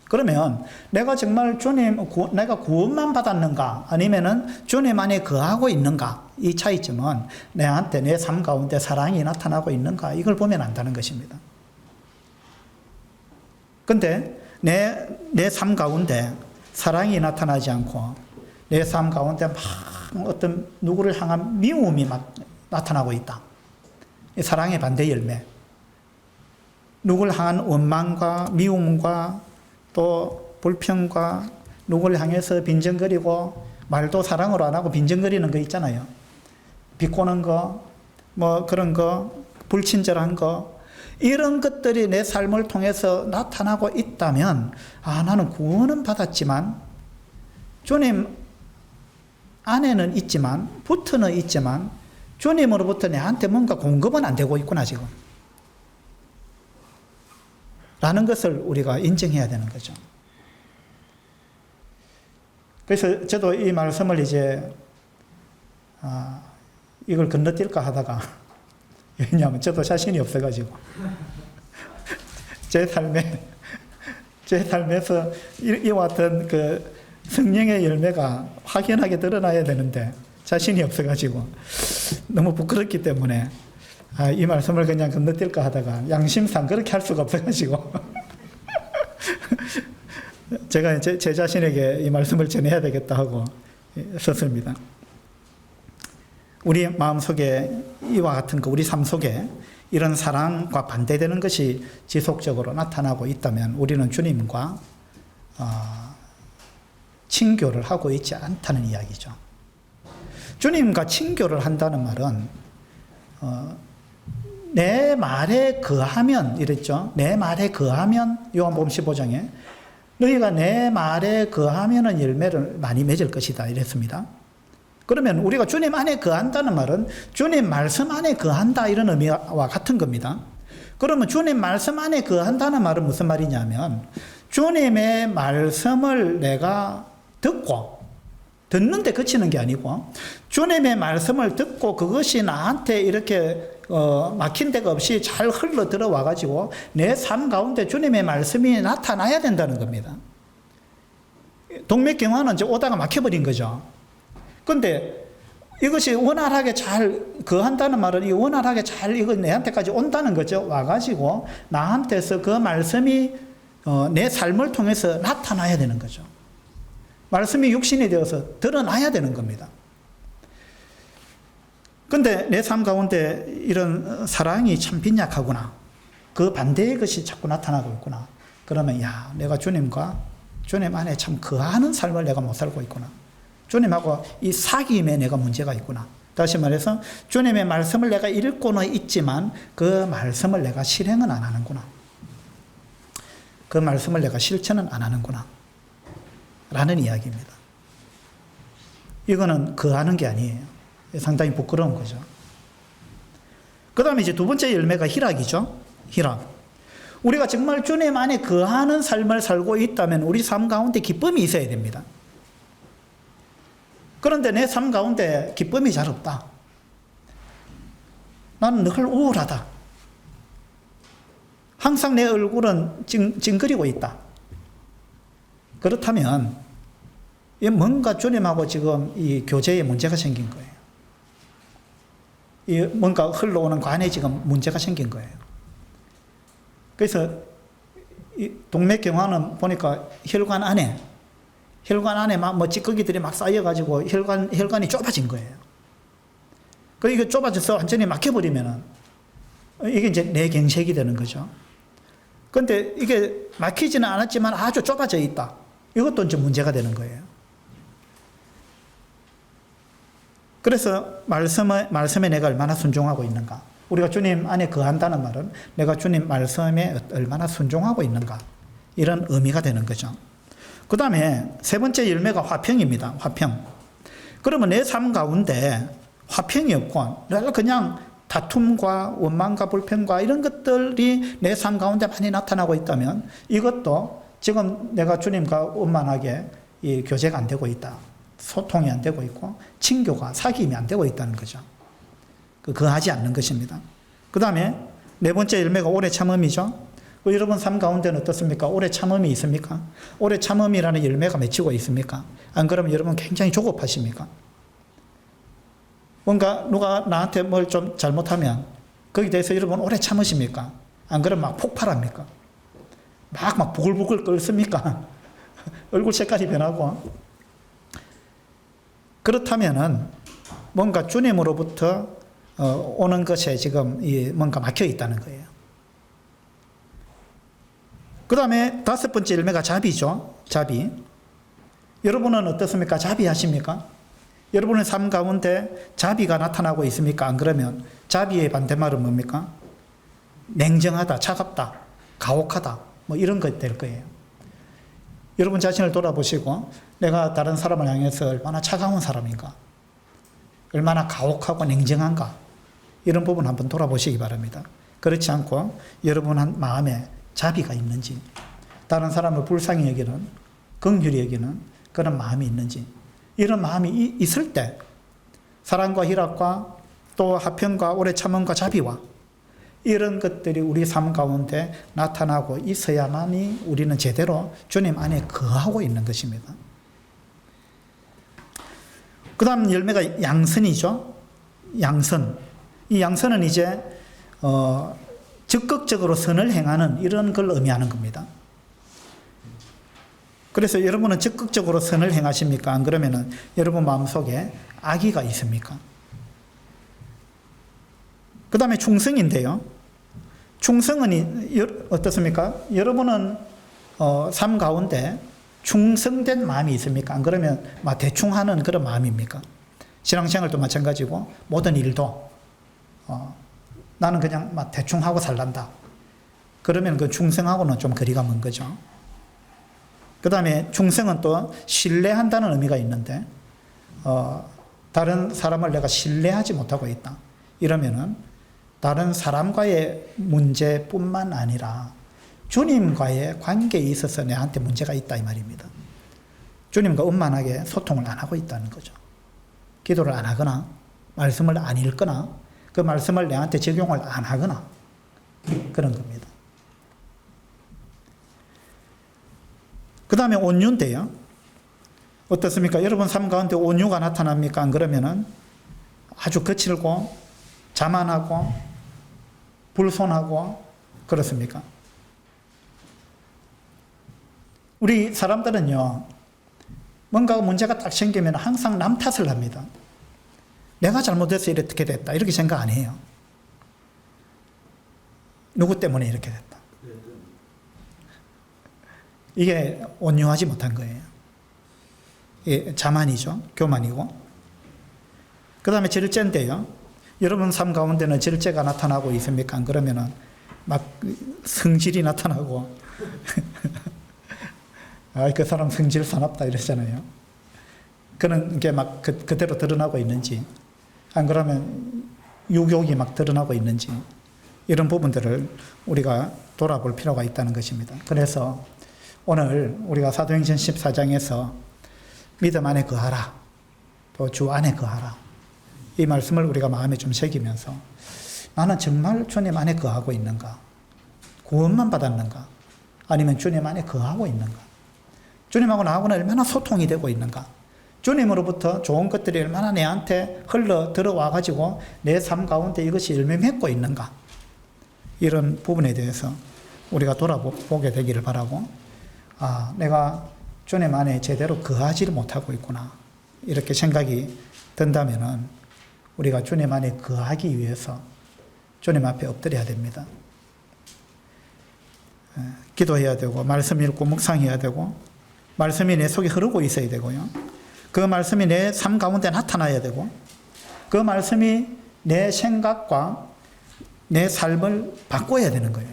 그러면 내가 정말 내가 구원만 받았는가 아니면은 주님 안에 거하고 있는가, 이 차이점은 내한테 내 삶 가운데 사랑이 나타나고 있는가, 이걸 보면 안다는 것입니다. 근데 내 삶 가운데 사랑이 나타나지 않고 내 삶 가운데 막 어떤 누구를 향한 미움이 나타나고 있다. 이 사랑의 반대 열매. 누구를 향한 원망과 미움과 또 불평과 누구를 향해서 빈정거리고 말도 사랑으로 안 하고 빈정거리는 거 있잖아요. 비꼬는 거, 뭐 그런 거, 불친절한 거, 이런 것들이 내 삶을 통해서 나타나고 있다면 나는 구원은 받았지만 주님 안에는 있지만 붙어는 있지만 주님으로부터 내한테 뭔가 공급은 안 되고 있구나 지금 라는 것을 우리가 인정해야 되는 거죠. 그래서 저도 이 말씀을 이제 이걸 건너뛸까 하다가 왜냐하면 저도 자신이 없어가지고 제 삶에서 이와 같은 그 성령의 열매가 확연하게 드러나야 되는데 자신이 없어가지고 너무 부끄럽기 때문에 이 말씀을 그냥 건너뛸까 하다가 양심상 그렇게 할 수가 없어가지고 제가 제 자신에게 이 말씀을 전해야 되겠다 하고 썼습니다. 우리 마음속에 이와 같은 우리 삶 속에 이런 사랑과 반대되는 것이 지속적으로 나타나고 있다면 우리는 주님과 친교를 하고 있지 않다는 이야기죠. 주님과 친교를 한다는 말은 내 말에 거하면 이랬죠. 내 말에 거하면 요한복음 15장에 너희가 내 말에 거하면은 열매를 많이 맺을 것이다 이랬습니다. 그러면 우리가 주님 안에 거한다는 말은 주님 말씀 안에 거한다 이런 의미와 같은 겁니다. 그러면 주님 말씀 안에 거한다는 말은 무슨 말이냐면 주님의 말씀을 내가 듣는데 그치는 게 아니고 주님의 말씀을 듣고 그것이 나한테 이렇게 막힌 데가 없이 잘 흘러 들어와 가지고 내 삶 가운데 주님의 말씀이 나타나야 된다는 겁니다. 동맥경화는 이제 오다가 막혀버린 거죠. 근데 이것이 원활하게 잘 거한다는 말은 이 원활하게 잘 이거 내한테까지 온다는 거죠. 와가지고 나한테서 그 말씀이 내 삶을 통해서 나타나야 되는 거죠. 말씀이 육신이 되어서 드러나야 되는 겁니다. 근데 내 삶 가운데 이런 사랑이 참 빈약하구나. 그 반대의 것이 자꾸 나타나고 있구나. 그러면 내가 주님 안에 참 거하는 삶을 내가 못 살고 있구나. 주님하고 이 사귐에 내가 문제가 있구나. 다시 말해서 주님의 말씀을 내가 읽고는 있지만 그 말씀을 내가 실행은 안 하는구나. 그 말씀을 내가 실천은 안 하는구나. 라는 이야기입니다. 이거는 거하는 게 아니에요. 상당히 부끄러운 거죠. 그 다음에 이제 두 번째 열매가 희락이죠. 희락. 우리가 정말 주님 안에 거하는 삶을 살고 있다면 우리 삶 가운데 기쁨이 있어야 됩니다. 그런데 내 삶 가운데 기쁨이 잘 없다. 나는 늘 우울하다. 항상 내 얼굴은 찡그리고 있다. 그렇다면 뭔가 주님하고 지금 이 교제에 문제가 생긴 거예요. 이 뭔가 흘러오는 관에 지금 문제가 생긴 거예요. 그래서 이 동맥경화는 보니까 혈관 안에 막 뭐 찌꺼기들이 막 쌓여가지고 혈관이 좁아진 거예요. 그리고 이게 좁아져서 완전히 막혀버리면은 이게 이제 뇌경색이 되는 거죠. 그런데 이게 막히지는 않았지만 아주 좁아져 있다. 이것도 이제 문제가 되는 거예요. 그래서 말씀에 내가 얼마나 순종하고 있는가. 우리가 주님 안에 거한다는 말은 내가 주님 말씀에 얼마나 순종하고 있는가. 이런 의미가 되는 거죠. 그 다음에 세 번째 열매가 화평입니다. 화평. 그러면 내 삶 가운데 화평이 없고 그냥 다툼과 원망과 불평과 이런 것들이 내 삶 가운데 많이 나타나고 있다면 이것도 지금 내가 주님과 원만하게 이 교제가 안 되고 있다. 소통이 안 되고 있고 친교가 사귐이 안 되고 있다는 거죠. 거하지 않는 것입니다. 그 다음에 네 번째 열매가 오래 참음이죠. 여러분 삶 가운데는 어떻습니까? 오래 참음이 있습니까? 오래 참음이라는 열매가 맺히고 있습니까? 안 그러면 여러분 굉장히 조급하십니까? 뭔가 누가 나한테 뭘 좀 잘못하면 거기에 대해서 여러분 오래 참으십니까? 안 그러면 막 폭발합니까? 막 부글부글 끓습니까? 얼굴 색깔이 변하고. 그렇다면은 뭔가 주님으로부터 오는 것에 지금 뭔가 막혀 있다는 거예요. 그 다음에 다섯 번째 열매가 자비죠. 자비. 여러분은 어떻습니까? 자비하십니까? 여러분의 삶 가운데 자비가 나타나고 있습니까? 안 그러면 자비의 반대말은 뭡니까? 냉정하다, 차갑다, 가혹하다, 뭐 이런 것 될 거예요. 여러분 자신을 돌아보시고 내가 다른 사람을 향해서 얼마나 차가운 사람인가, 얼마나 가혹하고 냉정한가, 이런 부분 한번 돌아보시기 바랍니다. 그렇지 않고 여러분 마음에 자비가 있는지, 다른 사람을 불쌍히 여기는, 긍휼히 여기는 그런 마음이 있는지, 이런 마음이 있을 때 사랑과 희락과 또 화평과 오래 참음과 자비와 이런 것들이 우리 삶 가운데 나타나고 있어야만이 우리는 제대로 주님 안에 거하고 있는 것입니다. 그 다음 열매가 양선이죠. 양선. 이 양선은 이제 적극적으로 선을 행하는 이런 걸 의미하는 겁니다. 그래서 여러분은 적극적으로 선을 행하십니까? 안 그러면은 여러분 마음속에 악의가 있습니까? 그 다음에 충성인데요. 충성은 어떻습니까? 여러분은 삶 가운데 충성된 마음이 있습니까? 안 그러면 막 대충 하는 그런 마음입니까? 신앙생활도 마찬가지고 모든 일도 나는 그냥 막 대충 하고 살란다. 그러면 그 충성하고는 좀 거리가 먼 거죠. 그 다음에 충성은 또 신뢰한다는 의미가 있는데 다른 사람을 내가 신뢰하지 못하고 있다. 이러면은 다른 사람과의 문제뿐만 아니라 주님과의 관계에 있어서 내한테 문제가 있다 이 말입니다. 주님과 원만하게 소통을 안 하고 있다는 거죠. 기도를 안 하거나 말씀을 안 읽거나 그 말씀을 내한테 적용을 안 하거나 그런 겁니다. 그 다음에 온유인데요. 어떻습니까? 여러분 삶 가운데 온유가 나타납니까? 안 그러면은 아주 거칠고 자만하고 불손하고 그렇습니까? 우리 사람들은요, 뭔가 문제가 딱 생기면 항상 남 탓을 합니다. 내가 잘못해서 이렇게 됐다. 이렇게 생각 안 해요. 누구 때문에 이렇게 됐다. 이게 온유하지 못한 거예요. 이게 자만이죠. 교만이고. 그 다음에 절제인데요. 여러분 삶 가운데는 절제가 나타나고 있습니까? 안 그러면은 막 성질이 나타나고 그 사람 성질 사납다 이러잖아요. 그런 게 막 그대로 드러나고 있는지, 안 그러면 유욕이 막 드러나고 있는지, 이런 부분들을 우리가 돌아볼 필요가 있다는 것입니다. 그래서 오늘 우리가 사도행전 14장에서 믿음 안에 거하라, 또 주 안에 거하라, 이 말씀을 우리가 마음에 좀 새기면서 나는 정말 주님 안에 거하고 있는가? 구원만 받았는가? 아니면 주님 안에 거하고 있는가? 주님하고 나하고는 얼마나 소통이 되고 있는가? 주님으로부터 좋은 것들이 얼마나 내한테 흘러 들어와 가지고 내 삶 가운데 이것이 열매 맺고 있는가? 이런 부분에 대해서 우리가 돌아보게 되기를 바라고, 아, 내가 주님 안에 제대로 거하지를 못하고 있구나, 이렇게 생각이 든다면은 우리가 주님 안에 거하기 위해서 주님 앞에 엎드려야 됩니다. 기도해야 되고, 말씀 읽고 묵상해야 되고, 말씀이 내 속에 흐르고 있어야 되고요. 그 말씀이 내 삶 가운데 나타나야 되고, 그 말씀이 내 생각과 내 삶을 바꿔야 되는 거예요.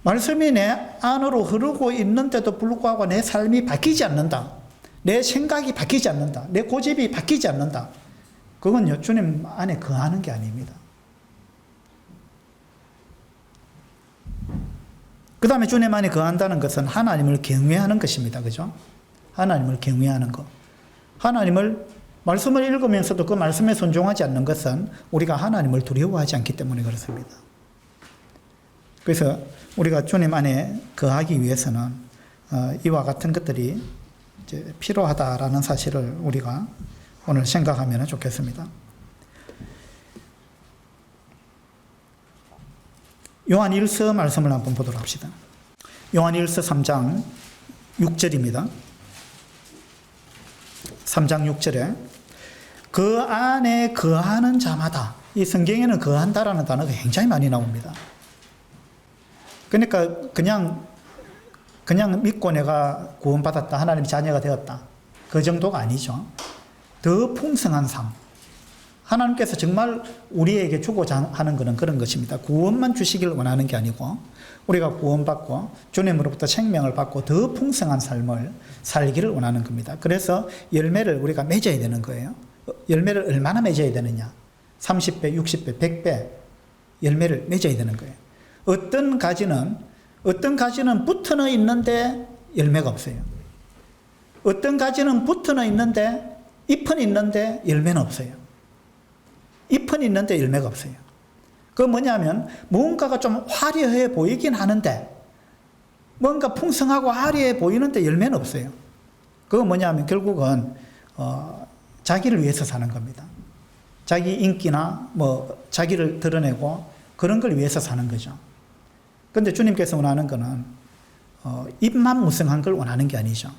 말씀이 내 안으로 흐르고 있는데도 불구하고 내 삶이 바뀌지 않는다, 내 생각이 바뀌지 않는다, 내 고집이 바뀌지 않는다, 그건요, 주님 안에 거하는 게 아닙니다. 그 다음에 주님 안에 거한다는 것은 하나님을 경외하는 것입니다. 그죠? 하나님을 경외하는 것. 하나님을, 말씀을 읽으면서도 그 말씀에 순종하지 않는 것은 우리가 하나님을 두려워하지 않기 때문에 그렇습니다. 그래서 우리가 주님 안에 거하기 위해서는 이와 같은 것들이 이제 필요하다라는 사실을 우리가 오늘 생각하면 좋겠습니다. 요한 1서 말씀을 한번 보도록 합시다. 요한 1서 3장 6절입니다. 3장 6절에 그 안에 거하는 자마다, 이 성경에는 거한다라는 단어가 굉장히 많이 나옵니다. 그러니까 그냥 믿고 내가 구원받았다, 하나님 자녀가 되었다, 그 정도가 아니죠. 더 풍성한 삶, 하나님께서 정말 우리에게 주고자 하는 것은 그런 것입니다. 구원만 주시길 원하는 게 아니고 우리가 구원받고 주님으로부터 생명을 받고 더 풍성한 삶을 살기를 원하는 겁니다. 그래서 열매를 우리가 맺어야 되는 거예요. 열매를 얼마나 맺어야 되느냐? 30배, 60배, 100배 열매를 맺어야 되는 거예요. 어떤 가지는 붙어는 있는데 열매가 없어요. 어떤 가지는 붙어는 있는데, 잎은 있는데 열매는 없어요. 잎은 있는데 열매가 없어요. 그건 뭐냐면 뭔가가 좀 화려해 보이긴 하는데, 뭔가 풍성하고 화려해 보이는데 열매는 없어요. 그건 뭐냐면 결국은 자기를 위해서 사는 겁니다. 자기 인기나 뭐 자기를 드러내고 그런 걸 위해서 사는 거죠. 그런데 주님께서 원하는 거는 잎만 무성한 걸 원하는 게 아니죠.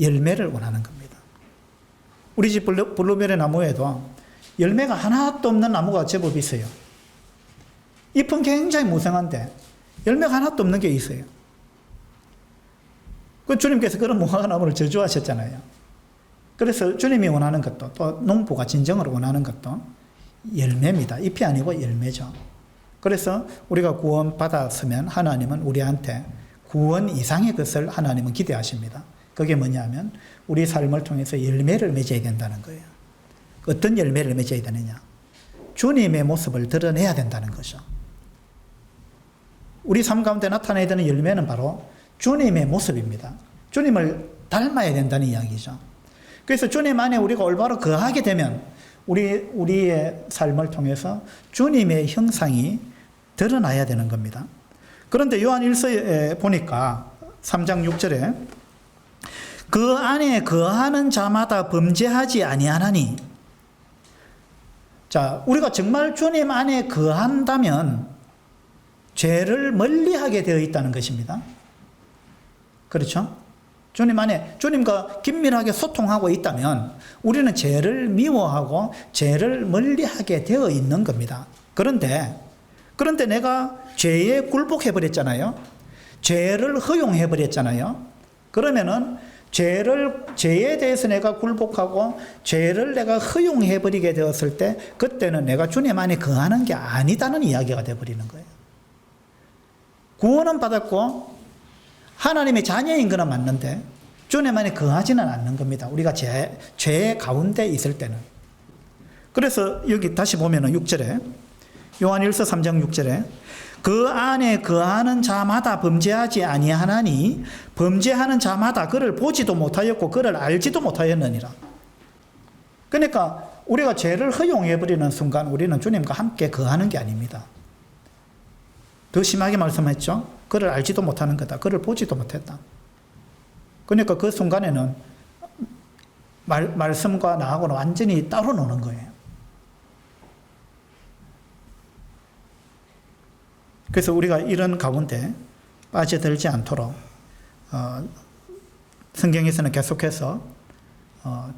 열매를 원하는 겁니다. 우리 집 블루베리 나무에도 열매가 하나도 없는 나무가 제법 있어요. 잎은 굉장히 무성한데 열매가 하나도 없는 게 있어요. 그 주님께서 그런 무화과나무를 저주하셨잖아요. 그래서 주님이 원하는 것도, 또 농부가 진정으로 원하는 것도 열매입니다. 잎이 아니고 열매죠. 그래서 우리가 구원 받았으면 하나님은 우리한테 구원 이상의 것을 하나님은 기대하십니다. 그게 뭐냐면 우리 삶을 통해서 열매를 맺어야 된다는 거예요. 어떤 열매를 맺어야 되느냐? 주님의 모습을 드러내야 된다는 거죠. 우리 삶 가운데 나타나야 되는 열매는 바로 주님의 모습입니다. 주님을 닮아야 된다는 이야기죠. 그래서 주님 안에 우리가 올바로 거하게 되면 우리의 삶을 통해서 주님의 형상이 드러나야 되는 겁니다. 그런데 요한 1서에 보니까 3장 6절에 그 안에 거하는 자마다 범죄하지 아니하나니, 자, 우리가 정말 주님 안에 거한다면 죄를 멀리하게 되어 있다는 것입니다. 그렇죠? 주님 안에 주님과 긴밀하게 소통하고 있다면 우리는 죄를 미워하고 죄를 멀리하게 되어 있는 겁니다. 그런데 내가 죄에 굴복해버렸잖아요. 죄를 허용해버렸잖아요. 그러면은 죄에 대해서 내가 굴복하고 죄를 내가 허용해버리게 되었을 때 그때는 내가 주님 안에 거하는 게 아니다는 이야기가 되어버리는 거예요. 구원은 받았고 하나님의 자녀인 거는 맞는데 주님 안에 거하지는 않는 겁니다. 우리가 죄 가운데 있을 때는. 그래서 여기 다시 보면은 6절에 요한일서 3장 6절에 그 안에 거하는 자마다 범죄하지 아니하나니 범죄하는 자마다 그를 보지도 못하였고 그를 알지도 못하였느니라. 그러니까 우리가 죄를 허용해버리는 순간 우리는 주님과 함께 거하는 게 아닙니다. 더 심하게 말씀했죠. 그를 알지도 못하는 거다. 그를 보지도 못했다. 그러니까 그 순간에는 말씀과 나하고는 완전히 따로 노는 거예요. 그래서 우리가 이런 가운데 빠져들지 않도록 성경에서는 계속해서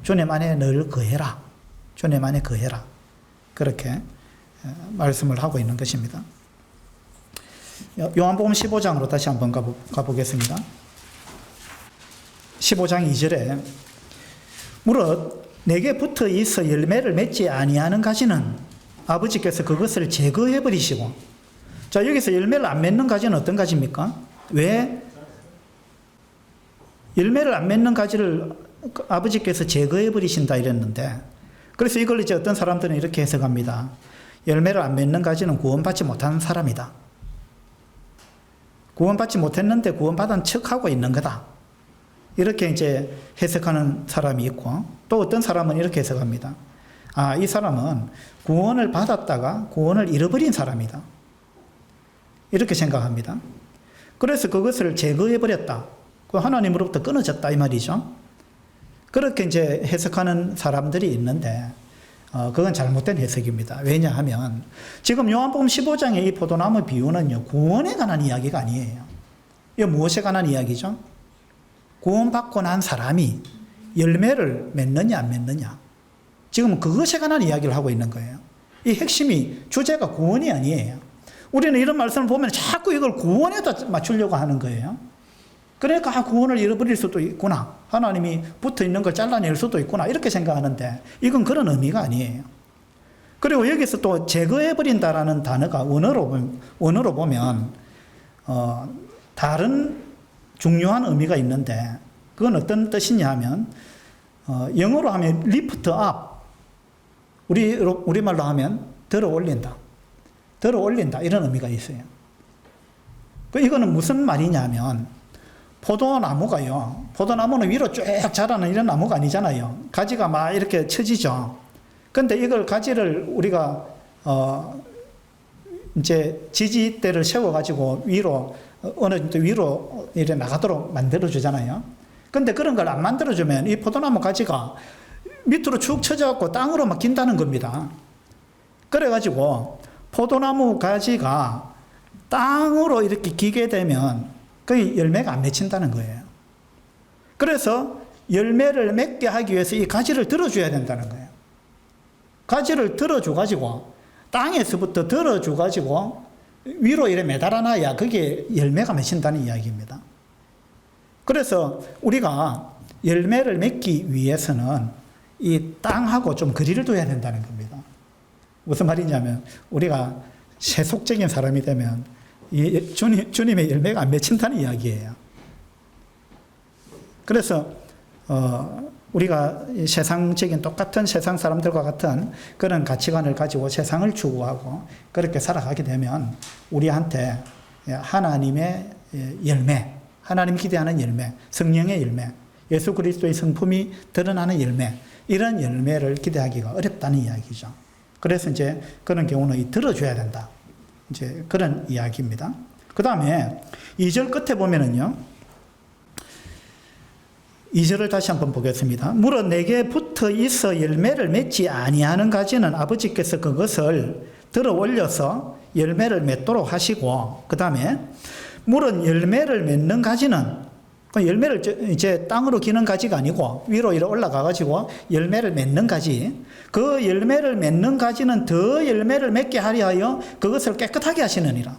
주님 안에 늘 거해라. 주님 안에 거해라. 그렇게 말씀을 하고 있는 것입니다. 요한복음 15장으로 다시 한번 가보겠습니다. 15장 2절에 무릇 내게 붙어 있어 열매를 맺지 아니하는 가지는 아버지께서 그것을 제거해 버리시고. 자, 여기서 열매를 안 맺는 가지는 어떤 가지입니까? 왜 열매를 안 맺는 가지를 아버지께서 제거해 버리신다 이랬는데, 그래서 이걸 이제 어떤 사람들은 이렇게 해석합니다. 열매를 안 맺는 가지는 구원받지 못한 사람이다. 구원받지 못했는데 구원받은 척하고 있는 거다. 이렇게 이제 해석하는 사람이 있고, 또 어떤 사람은 이렇게 해석합니다. 아, 이 사람은 구원을 받았다가 구원을 잃어버린 사람이다. 이렇게 생각합니다. 그래서 그것을 제거해버렸다. 그 하나님으로부터 끊어졌다 이 말이죠. 그렇게 이제 해석하는 사람들이 있는데 그건 잘못된 해석입니다. 왜냐하면 지금 요한복음 15장의 이 포도나무 비유는요, 구원에 관한 이야기가 아니에요. 이거 무엇에 관한 이야기죠? 구원받고 난 사람이 열매를 맺느냐 안 맺느냐. 지금 그것에 관한 이야기를 하고 있는 거예요. 이 핵심이 주제가 구원이 아니에요. 우리는 이런 말씀을 보면 자꾸 이걸 구원에다 맞추려고 하는 거예요. 그러니까 구원을 잃어버릴 수도 있구나. 하나님이 붙어 있는 걸 잘라낼 수도 있구나. 이렇게 생각하는데 이건 그런 의미가 아니에요. 그리고 여기서 또 제거해버린다라는 단어가 원어로 보면 다른 중요한 의미가 있는데 그건 어떤 뜻이냐 하면 영어로 하면 lift up, 우리말로 하면 들어 올린다. 들어 올린다. 이런 의미가 있어요. 이거는 무슨 말이냐면 포도나무가요. 포도나무는 위로 쭉 자라는 이런 나무가 아니잖아요. 가지가 막 이렇게 처지죠. 근데 이걸 가지를 우리가 이제 지지대를 세워가지고 위로 어느 정도 위로 이렇게 나가도록 만들어주잖아요. 근데 그런 걸 안 만들어주면 이 포도나무 가지가 밑으로 축 처져갖고 땅으로 막 긴다는 겁니다. 그래가지고 포도나무 가지가 땅으로 이렇게 기게 되면 거의 열매가 안 맺힌다는 거예요. 그래서 열매를 맺게 하기 위해서 이 가지를 들어줘야 된다는 거예요. 가지를 들어줘가지고 땅에서부터 들어줘가지고 위로 이렇게 매달아놔야 그게 열매가 맺힌다는 이야기입니다. 그래서 우리가 열매를 맺기 위해서는 이 땅하고 좀 거리를 둬야 된다는 겁니다. 무슨 말이냐면 우리가 세속적인 사람이 되면 주님의 열매가 안 맺힌다는 이야기예요. 그래서 우리가 세상적인 똑같은 세상 사람들과 같은 그런 가치관을 가지고 세상을 추구하고 그렇게 살아가게 되면 우리한테 하나님의 열매, 하나님 기대하는 열매, 성령의 열매, 예수 그리스도의 성품이 드러나는 열매, 이런 열매를 기대하기가 어렵다는 이야기죠. 그래서 이제 그런 경우는 들어줘야 된다. 이제 그런 이야기입니다. 그 다음에 2절 끝에 보면은요, 2절을 다시 한번 보겠습니다. 무릇 내게 붙어 있어 열매를 맺지 아니하는 가지는 아버지께서 그것을 들어 올려서 열매를 맺도록 하시고, 그 다음에 무릇 열매를 맺는 가지는, 열매를 이제 땅으로 기는 가지가 아니고 위로 이렇게 올라가가지고 열매를 맺는 가지, 그 열매를 맺는 가지는 더 열매를 맺게 하려 하여 그것을 깨끗하게 하시느니라.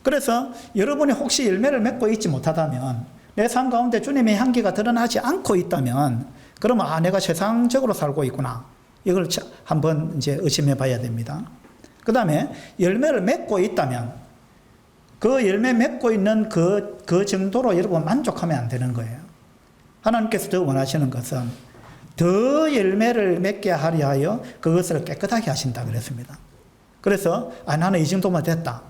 그래서 여러분이 혹시 열매를 맺고 있지 못하다면, 내 삶 가운데 주님의 향기가 드러나지 않고 있다면, 그러면 내가 세상적으로 살고 있구나. 이걸 한번 이제 의심해 봐야 됩니다. 그 다음에 열매를 맺고 있다면, 그 열매 맺고 있는 그 정도로 여러분 만족하면 안 되는 거예요. 하나님께서 더 원하시는 것은 더 열매를 맺게 하려 하여 그것을 깨끗하게 하신다 그랬습니다. 그래서 나는 이 정도만 됐다.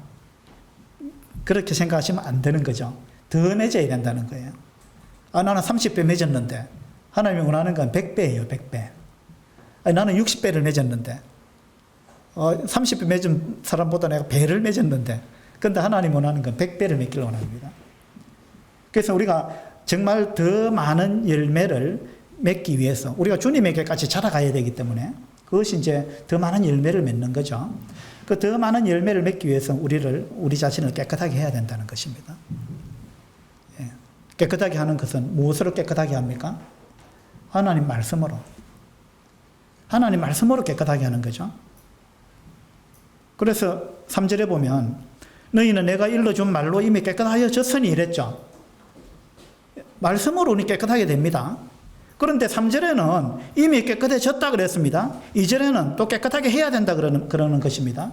그렇게 생각하시면 안 되는 거죠. 더 맺어야 된다는 거예요. 나는 30배 맺었는데 하나님이 원하는 건 100배예요. 100배. 나는 60배를 맺었는데 30배 맺은 사람보다 내가 배를 맺었는데 그런데 하나님 원하는 건 100배를 맺기를 원합니다. 그래서 우리가 정말 더 많은 열매를 맺기 위해서 우리가 주님에게까지 자라가야 되기 때문에 그것이 이제 더 많은 열매를 맺는 거죠. 그 더 많은 열매를 맺기 위해서 우리 자신을 깨끗하게 해야 된다는 것입니다. 예. 깨끗하게 하는 것은 무엇으로 깨끗하게 합니까? 하나님 말씀으로. 하나님 말씀으로 깨끗하게 하는 거죠. 그래서 3절에 보면 너희는 내가 일러준 말로 이미 깨끗하여졌으니 이랬죠. 말씀으로 우리 깨끗하게 됩니다. 그런데 3절에는 이미 깨끗해졌다 그랬습니다. 2절에는 또 깨끗하게 해야 된다 그러는 것입니다.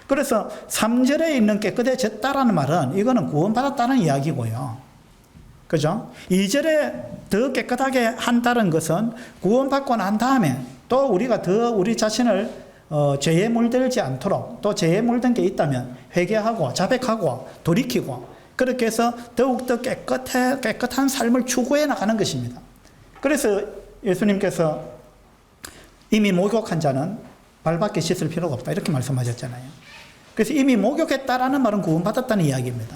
그래서 3절에 있는 깨끗해졌다라는 말은 이거는 구원받았다는 이야기고요. 그죠? 2절에 더 깨끗하게 한다는 것은 구원받고 난 다음에 또 우리가 더 우리 자신을 죄에 물들지 않도록 또 죄에 물든 게 있다면 회개하고 자백하고 돌이키고 그렇게 해서 더욱더 깨끗한 삶을 추구해 나가는 것입니다. 그래서 예수님께서 이미 목욕한 자는 발밖에 씻을 필요가 없다 이렇게 말씀하셨잖아요. 그래서 이미 목욕했다라는 말은 구원받았다는 이야기입니다.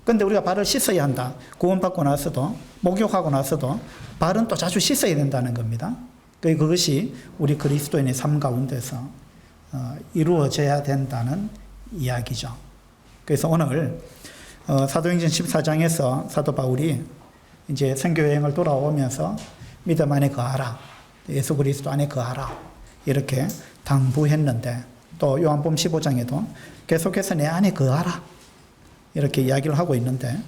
그런데 우리가 발을 씻어야 한다. 구원받고 나서도 목욕하고 나서도 발은 또 자주 씻어야 된다는 겁니다. 그것이 우리 그리스도인의 삶 가운데서 이루어져야 된다는 이야기죠. 그래서 오늘 사도행전 14장에서 사도 바울이 이제 선교 여행을 돌아오면서 믿음 안에 거하라, 예수 그리스도 안에 거하라 이렇게 당부했는데 또 요한복음 15장에도 계속해서 내 안에 거하라 이렇게 이야기를 하고 있는데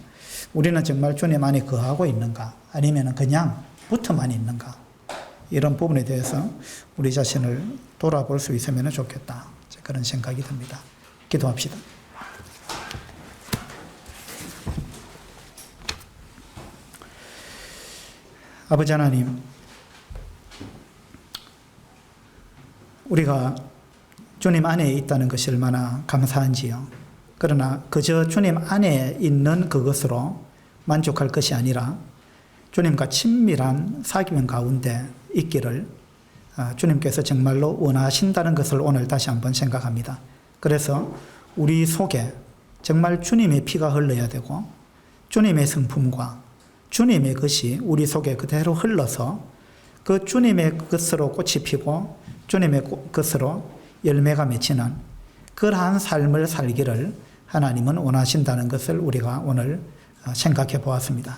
우리는 정말 주님 안에 거하고 있는가 아니면 그냥 붙어만 있는가 이런 부분에 대해서 우리 자신을 돌아볼 수 있으면 좋겠다 그런 생각이 듭니다. 기도합시다. 아버지 하나님, 우리가 주님 안에 있다는 것이 얼마나 감사한지요. 그러나 그저 주님 안에 있는 그것으로 만족할 것이 아니라 주님과 친밀한 사귐 가운데 있기를 주님께서 정말로 원하신다는 것을 오늘 다시 한번 생각합니다. 그래서 우리 속에 정말 주님의 피가 흘러야 되고 주님의 성품과 주님의 것이 우리 속에 그대로 흘러서 그 주님의 것으로 꽃이 피고 주님의 것으로 열매가 맺히는 그러한 삶을 살기를 하나님은 원하신다는 것을 우리가 오늘 생각해 보았습니다.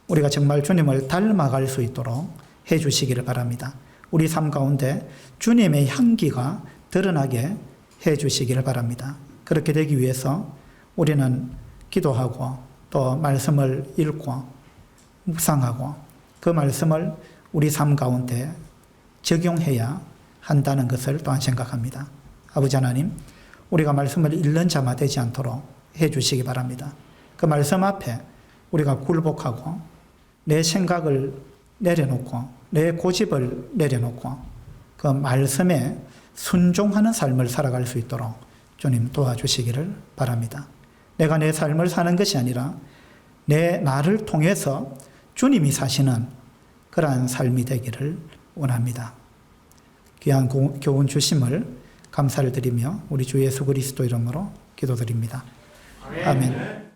우리가 정말 주님을 닮아갈 수 있도록 해 주시기를 바랍니다. 우리 삶 가운데 주님의 향기가 드러나게 해 주시기를 바랍니다. 그렇게 되기 위해서 우리는 기도하고 또 말씀을 읽고 묵상하고 그 말씀을 우리 삶 가운데 적용해야 한다는 것을 또한 생각합니다. 아버지 하나님, 우리가 말씀을 읽는 자만 되지 않도록 해 주시기 바랍니다. 그 말씀 앞에 우리가 굴복하고 내 생각을 내려놓고 내 고집을 내려놓고 그 말씀에 순종하는 삶을 살아갈 수 있도록 주님 도와주시기를 바랍니다. 내가 내 삶을 사는 것이 아니라 나를 통해서 주님이 사시는 그러한 삶이 되기를 원합니다. 귀한 교훈 주심을 감사를 드리며 우리 주 예수 그리스도 이름으로 기도드립니다. 아멘.